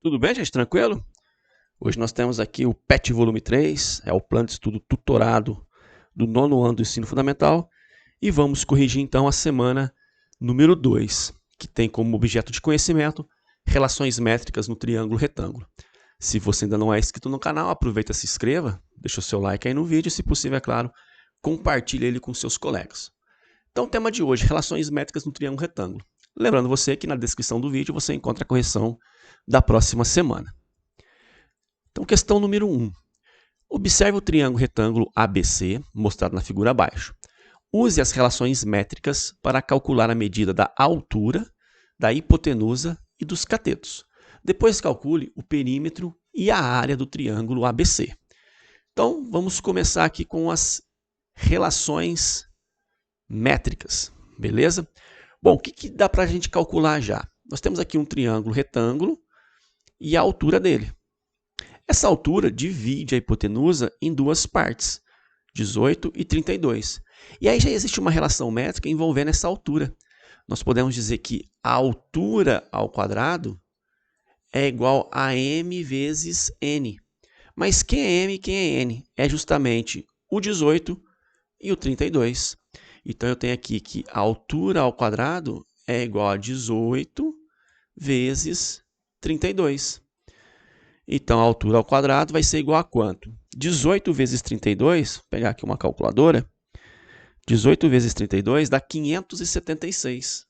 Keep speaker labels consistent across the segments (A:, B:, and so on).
A: Tudo bem, gente? Tranquilo? Hoje nós temos aqui o PET Volume 3, é o Plano de Estudo Tutorado do 9º ano do Ensino Fundamental, e vamos corrigir então a semana número 2, que tem como objeto de conhecimento relações métricas no triângulo retângulo. Se você ainda não é inscrito no canal, aproveita e se inscreva, deixa o seu like aí no vídeo e, se possível, é claro, compartilhe ele com seus colegas. Então, o tema de hoje, relações métricas no triângulo retângulo. Lembrando você que na descrição do vídeo você encontra a correção da próxima semana. Então, questão número 1. Observe o triângulo retângulo ABC, mostrado na figura abaixo. Use as relações métricas para calcular a medida da altura, da hipotenusa e dos catetos. Depois calcule o perímetro e a área do triângulo ABC. Então, vamos começar aqui com as relações métricas, beleza? Bom, o que dá para a gente calcular já? Nós temos aqui um triângulo retângulo e a altura dele. Essa altura divide a hipotenusa em duas partes, 18 e 32. E aí já existe uma relação métrica envolvendo essa altura. Nós podemos dizer que a altura ao quadrado é igual a m vezes n. Mas quem é m e quem é n? É justamente o 18 e o 32. Então, eu tenho aqui que a altura ao quadrado é igual a 18 vezes 32. Então, a altura ao quadrado vai ser igual a quanto? 18 vezes 32, vou pegar aqui uma calculadora, 18 vezes 32 dá 576.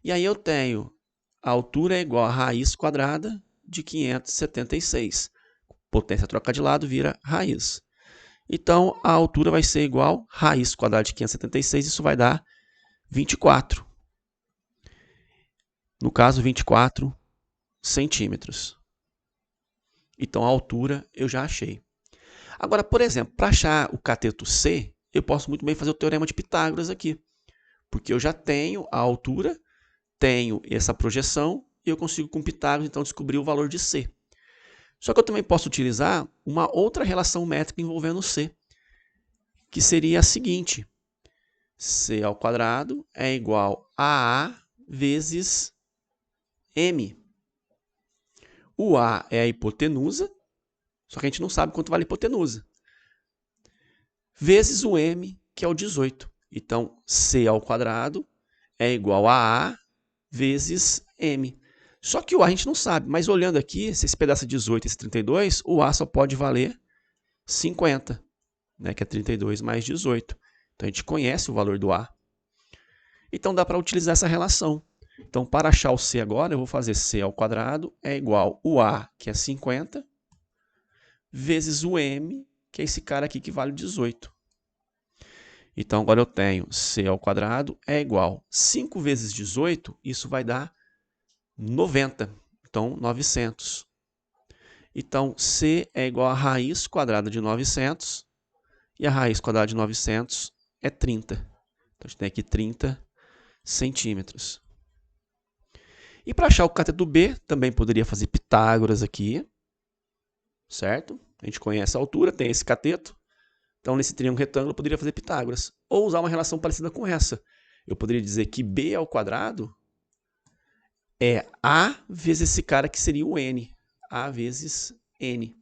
A: E aí eu tenho a altura é igual a raiz quadrada de 576. Potência troca de lado vira raiz. Então, a altura vai ser igual a raiz quadrada de 576, isso vai dar 24. No caso, 24 centímetros. Então, a altura eu já achei. Agora, por exemplo, para achar o cateto C, eu posso muito bem fazer o teorema de Pitágoras aqui. Porque eu já tenho a altura, tenho essa projeção, e eu consigo com Pitágoras, então, descobrir o valor de C. Só que eu também posso utilizar uma outra relação métrica envolvendo C, que seria a seguinte. C ao quadrado é igual a A vezes M. O A é a hipotenusa, só que a gente não sabe quanto vale a hipotenusa, vezes o M, que é o 18. Então, C ao quadrado é igual a A vezes M. Só que o A a gente não sabe, mas olhando aqui, se esse pedaço é 18 e esse 32, o A só pode valer 50, né, que é 32 mais 18. Então, a gente conhece o valor do A. Então, dá para utilizar essa relação. Então, para achar o C agora, eu vou fazer C ao quadrado é igual o A, que é 50, vezes o M, que é esse cara aqui que vale 18. Então, agora eu tenho C ao quadrado é igual a 5 vezes 18, isso vai dar 90. Então, 900. Então, C é igual a raiz quadrada de 900, e a raiz quadrada de 900 é 30. Então, a gente tem aqui 30 centímetros. E para achar o cateto B, também poderia fazer Pitágoras aqui, certo? A gente conhece a altura, tem esse cateto. Então, nesse triângulo retângulo, eu poderia fazer Pitágoras. Ou usar uma relação parecida com essa. Eu poderia dizer que B ao quadrado é A vezes esse cara que seria o N. A vezes N.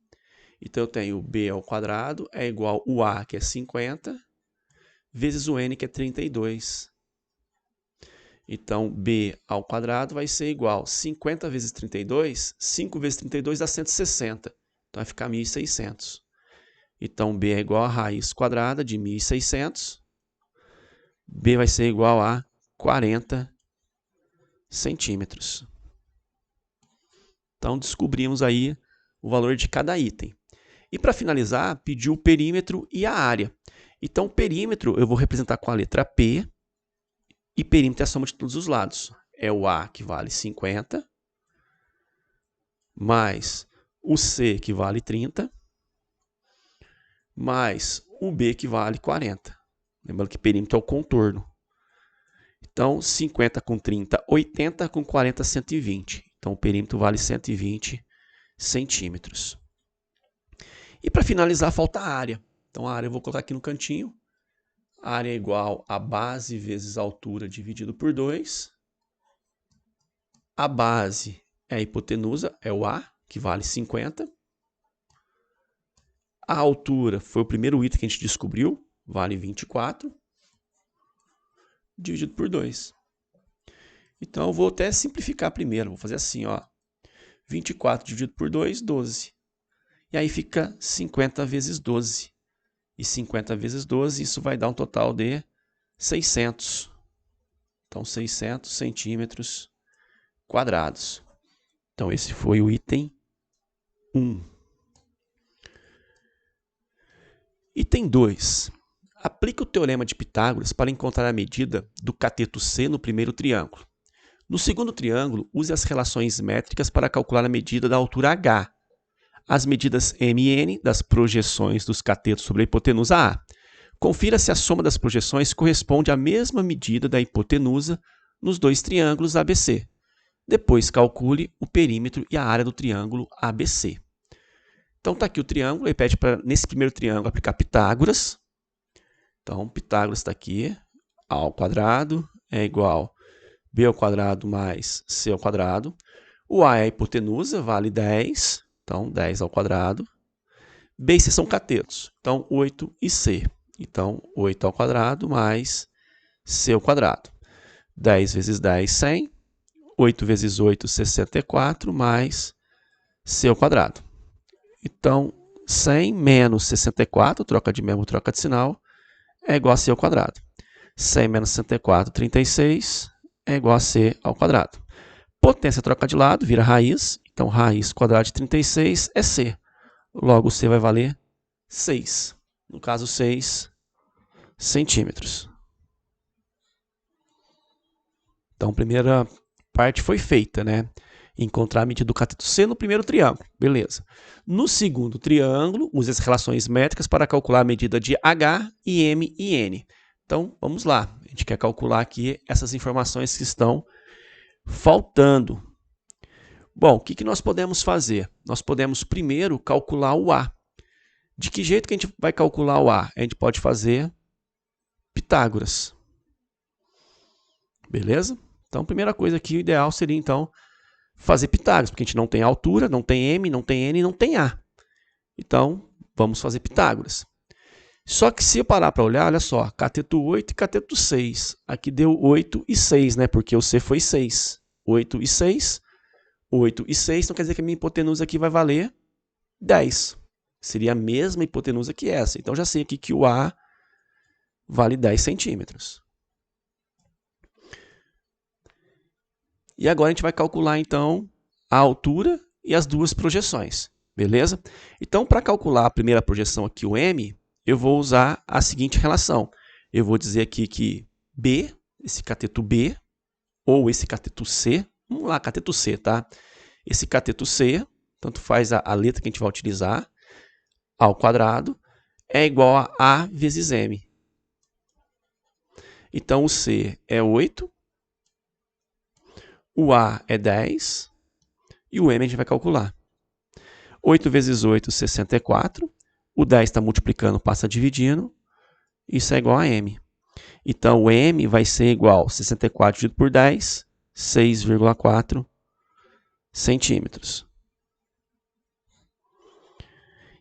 A: Então, eu tenho B ao quadrado é igual o A, que é 50, vezes o N, que é 32. Então, B ao quadrado vai ser igual a 50 vezes 32. 5 vezes 32 dá 160. Então, vai ficar 1.600. Então, B é igual a raiz quadrada de 1.600. B vai ser igual a 40 centímetros. Então, descobrimos aí o valor de cada item. E para finalizar, pediu o perímetro e a área. Então, o perímetro eu vou representar com a letra P. E perímetro é a soma de todos os lados. É o A, que vale 50, mais o C, que vale 30, mais o B, que vale 40. Lembrando que perímetro é o contorno. Então, 50 com 30, 80, com 40, 120. Então, o perímetro vale 120 centímetros. E para finalizar, falta a área. Então, a área eu vou colocar aqui no cantinho. A área é igual a base vezes a altura dividido por 2. A base é a hipotenusa, é o A, que vale 50. A altura foi o primeiro item que a gente descobriu, vale 24, dividido por 2. Então, eu vou até simplificar primeiro, vou fazer assim, ó. 24 dividido por 2, 12. E aí fica 50 vezes 12. E 50 vezes 12, isso vai dar um total de 600. Então, 600 centímetros quadrados. Então, esse foi o item 1. Item 2. Aplique o teorema de Pitágoras para encontrar a medida do cateto C no primeiro triângulo. No segundo triângulo, use as relações métricas para calcular a medida da altura H, as medidas M e N das projeções dos catetos sobre a hipotenusa A. Confira se a soma das projeções corresponde à mesma medida da hipotenusa nos dois triângulos ABC. Depois, calcule o perímetro e a área do triângulo ABC. Então, está aqui o triângulo, ele pede para, nesse primeiro triângulo, aplicar Pitágoras. Então, Pitágoras está aqui, A ao quadrado é igual a B ao quadrado mais C ao quadrado. O A é a hipotenusa, vale 10, então 10 ao quadrado. B e C são catetos, então 8 e C. Então, 8 ao quadrado mais C ao quadrado. 10 vezes 10, 100. 8 vezes 8, 64, mais C ao quadrado. Então, 100 menos 64, troca de mesmo, troca de sinal, é igual a C ao quadrado. 100 menos 64, 36, é igual a C ao quadrado. Potência troca de lado, vira raiz. Então, raiz quadrada de 36 é C. Logo, C vai valer 6. No caso, 6 centímetros. Então, a primeira parte foi feita, né? Encontrar a medida do cateto C no primeiro triângulo. Beleza. No segundo triângulo, use as relações métricas para calcular a medida de H e M e N. Então, vamos lá. A gente quer calcular aqui essas informações que estão faltando. Bom, o que nós podemos fazer? Nós podemos primeiro calcular o A. De que jeito que a gente vai calcular o A? A gente pode fazer Pitágoras. Beleza? Então, a primeira coisa aqui, o ideal seria, então, fazer Pitágoras, porque a gente não tem altura, não tem M, não tem N, não tem A. Então, vamos fazer Pitágoras. Só que se eu parar para olhar, olha só, cateto 8 e cateto 6. Aqui deu 8 e 6, né? Porque o C foi 6. 8 e 6. 8 e 6, então quer dizer que a minha hipotenusa aqui vai valer 10. Seria a mesma hipotenusa que essa. Então, já sei aqui que o A vale 10 centímetros. E agora a gente vai calcular, então, a altura e as duas projeções. Beleza? Então, para calcular a primeira projeção aqui, o M, eu vou usar a seguinte relação. Eu vou dizer aqui que B, esse cateto B, ou esse cateto C, vamos lá, cateto C, tá? Esse cateto C, tanto faz a letra que a gente vai utilizar, ao quadrado, é igual a A vezes M. Então, o C é 8, o A é 10, e o M a gente vai calcular. 8 vezes 8, 64. O 10 está multiplicando, passa dividindo. Isso é igual a M. Então, o M vai ser igual a 64 dividido por 10, 6,4 centímetros.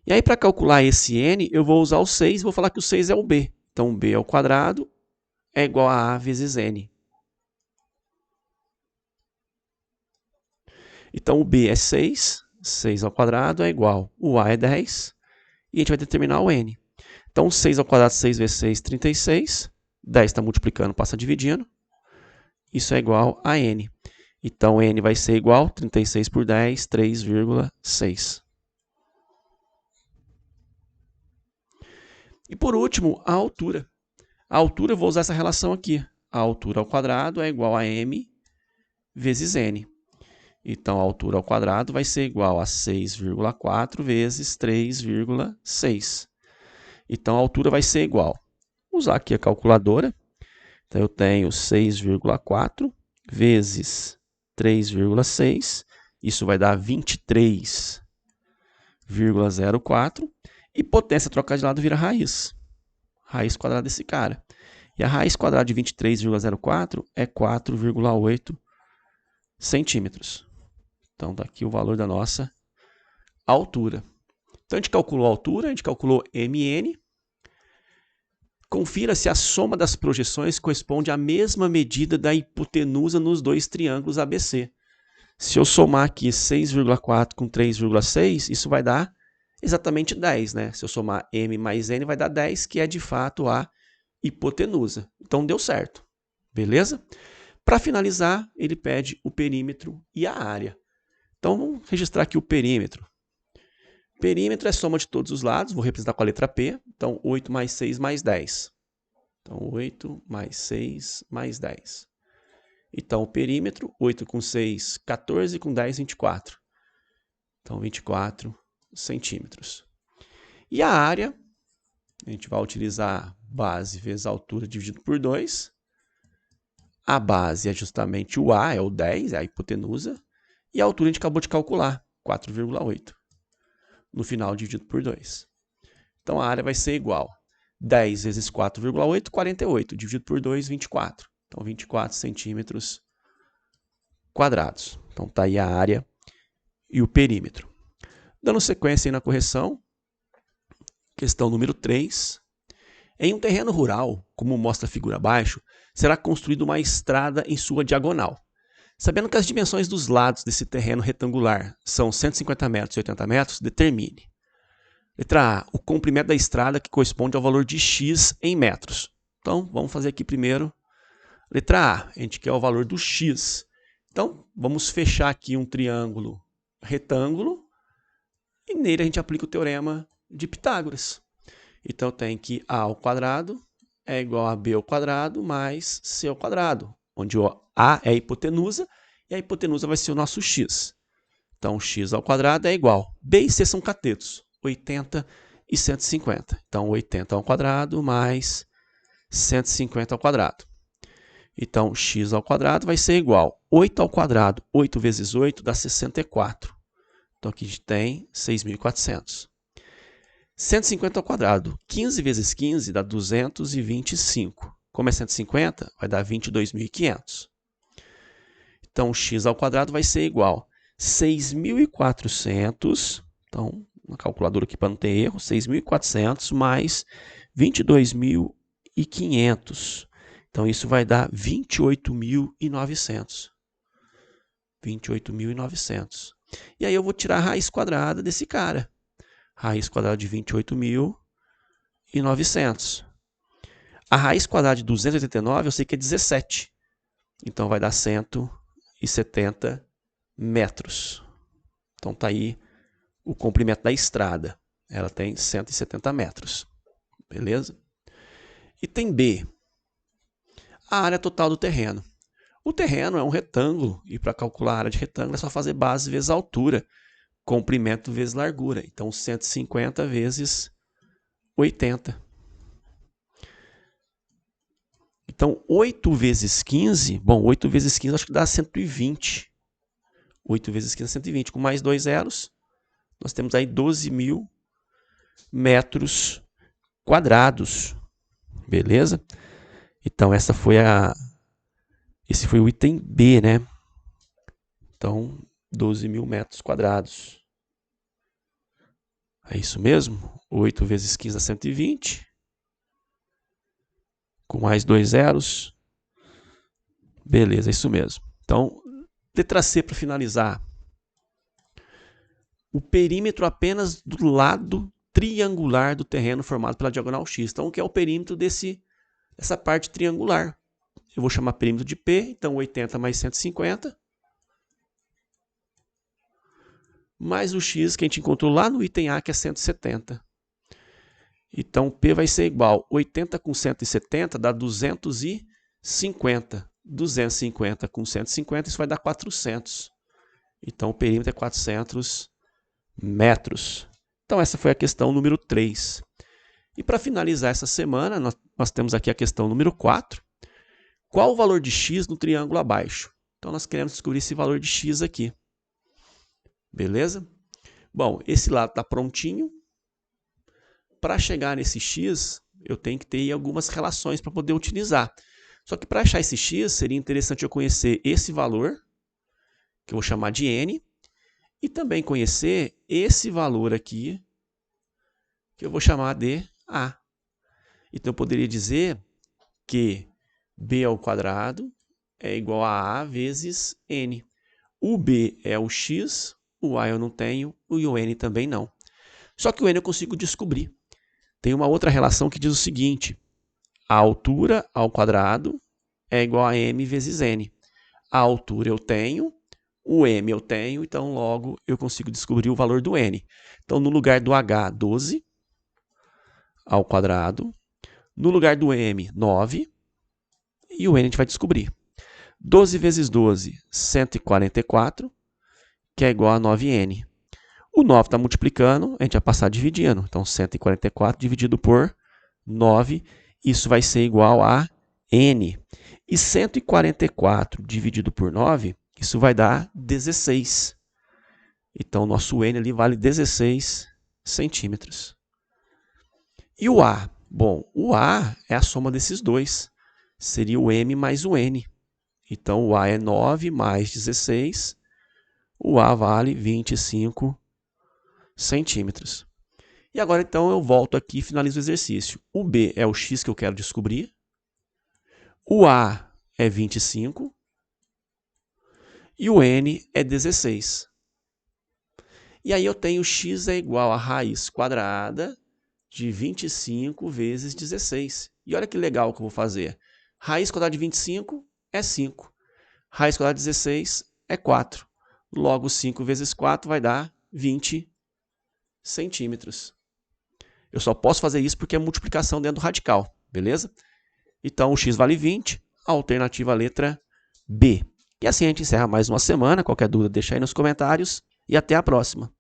A: E aí, para calcular esse N, eu vou usar o 6 e vou falar que o 6 é o B. Então, o B ao quadrado é igual a A vezes N. Então, o B é 6. 6 ao quadrado é igual. O A é 10. E a gente vai determinar o N. Então, 6 ao quadrado, 6 vezes 6, 36. 10 está multiplicando, passa dividindo. Isso é igual a N. Então, N vai ser igual a 36 por 10, 3,6. E por último, a altura. A altura, eu vou usar essa relação aqui. A altura ao quadrado é igual a M vezes N. Então, a altura ao quadrado vai ser igual a 6,4 vezes 3,6. Então, a altura vai ser igual. Vou usar aqui a calculadora. Então, eu tenho 6,4 vezes 3,6. Isso vai dar 23,04. E potência trocada de lado vira raiz. Raiz quadrada desse cara. E a raiz quadrada de 23,04 é 4,8 centímetros. Então, está aqui o valor da nossa altura. Então, a gente calculou a altura, a gente calculou MN. Confira se a soma das projeções corresponde à mesma medida da hipotenusa nos dois triângulos ABC. Se eu somar aqui 6,4 com 3,6, isso vai dar exatamente 10, né? Se eu somar M mais N, vai dar 10, que é de fato a hipotenusa. Então, deu certo. Beleza? Para finalizar, ele pede o perímetro e a área. Então, vamos registrar aqui o perímetro. Perímetro é a soma de todos os lados, vou representar com a letra P. Então, 8 mais 6 mais 10. Então, 8 mais 6 mais 10. Então, o perímetro, 8 com 6, 14, com 10, 24. Então, 24 centímetros. E a área, a gente vai utilizar base vezes a altura dividido por 2. A base é justamente o A, é o 10, é a hipotenusa. E a altura a gente acabou de calcular, 4,8. No final, dividido por 2. Então, a área vai ser igual. 10 vezes 4,8, 48. Dividido por 2, 24. Então, 24 centímetros quadrados. Então, está aí a área e o perímetro. Dando sequência aí na correção, questão número 3. Em um terreno rural, como mostra a figura abaixo, será construída uma estrada em sua diagonal. Sabendo que as dimensões dos lados desse terreno retangular são 150 metros e 80 metros, determine. Letra A, o comprimento da estrada que corresponde ao valor de x em metros. Então, vamos fazer aqui primeiro. Letra A, a gente quer o valor do x. Então, vamos fechar aqui um triângulo retângulo e nele a gente aplica o teorema de Pitágoras. Então, tem que A ao quadrado é igual a B ao quadrado mais C ao quadrado, onde o A é a hipotenusa e a hipotenusa vai ser o nosso x. Então, x ao quadrado é igual. B e C são catetos, 80 e 150. Então, 80 ao quadrado mais 150 ao quadrado. Então, x ao quadrado vai ser igual. 8 ao quadrado, 8 vezes 8 dá 64. Então, aqui a gente tem 6.400. 150 ao quadrado, 15 vezes 15 dá 225. Como é 150, vai dar 22.500. Então, x ao quadrado vai ser igual a 6.400. Então, uma calculadora aqui para não ter erro. 6.400 mais 22.500. Então, isso vai dar 28.900. 28.900. E aí eu vou tirar a raiz quadrada desse cara. Raiz quadrada de 28.900. A raiz quadrada de 289 eu sei que é 17. Então, vai dar 170 metros. Então, está aí o comprimento da estrada. Ela tem 170 metros. Beleza? Item B. A área total do terreno. O terreno é um retângulo, e para calcular a área de retângulo é só fazer base vezes altura, comprimento vezes largura. Então, 150 vezes 80. Então, 8 vezes 15, bom, 8 vezes 15 acho que dá 120. 8 vezes 15 é 120, com mais 2 zeros, nós temos aí 12.000 metros quadrados. Beleza? Então, esse foi o item B, né? Então, 12.000 metros quadrados. É isso mesmo? 8 vezes 15 dá 120. Com mais 2 zeros. Beleza, é isso mesmo. Então, letra C para finalizar. O perímetro apenas do lado triangular do terreno formado pela diagonal X. Então, o que é o perímetro dessa parte triangular? Eu vou chamar perímetro de P, então 80 mais 150. Mais o X que a gente encontrou lá no item A, que é 170. Então, P vai ser igual. 80 com 170 dá 250. 250 com 150, isso vai dar 400. Então, o perímetro é 400 metros. Então, essa foi a questão número 3. E para finalizar essa semana, nós temos aqui a questão número 4. Qual o valor de x no triângulo abaixo? Então, nós queremos descobrir esse valor de x aqui. Beleza? Bom, esse lado está prontinho. Para chegar nesse x, eu tenho que ter algumas relações para poder utilizar. Só que para achar esse x, seria interessante eu conhecer esse valor, que eu vou chamar de n, e também conhecer esse valor aqui, que eu vou chamar de A. Então, eu poderia dizer que b ao quadrado é igual a A vezes N. O B é o X, o A eu não tenho, e o N também não. Só que o N eu consigo descobrir. Tem uma outra relação que diz o seguinte: a altura ao quadrado é igual a M vezes N. A altura eu tenho, o M eu tenho, então logo eu consigo descobrir o valor do N. Então, no lugar do H, 12 ao quadrado. No lugar do M, 9. E o N a gente vai descobrir. 12 vezes 12, 144, que é igual a 9N. O 9 está multiplicando, a gente vai passar dividindo. Então, 144 dividido por 9, isso vai ser igual a N. E 144 dividido por 9, isso vai dar 16. Então, nosso N ali vale 16 centímetros. E o A? Bom, o A é a soma desses dois. Seria o M mais o N. Então, o A é 9 mais 16. O A vale 25 centímetros. E agora, então, eu volto aqui e finalizo o exercício. O B é o X que eu quero descobrir. O A é 25. E o N é 16. E aí eu tenho X é igual a raiz quadrada de 25 vezes 16. E olha que legal que eu vou fazer. Raiz quadrada de 25 é 5. Raiz quadrada de 16 é 4. Logo, 5 vezes 4 vai dar 20 centímetros. Eu só posso fazer isso porque é multiplicação dentro do radical, beleza? Então, o x vale 20, a alternativa a letra B. E assim a gente encerra mais uma semana. Qualquer dúvida, deixa aí nos comentários e até a próxima.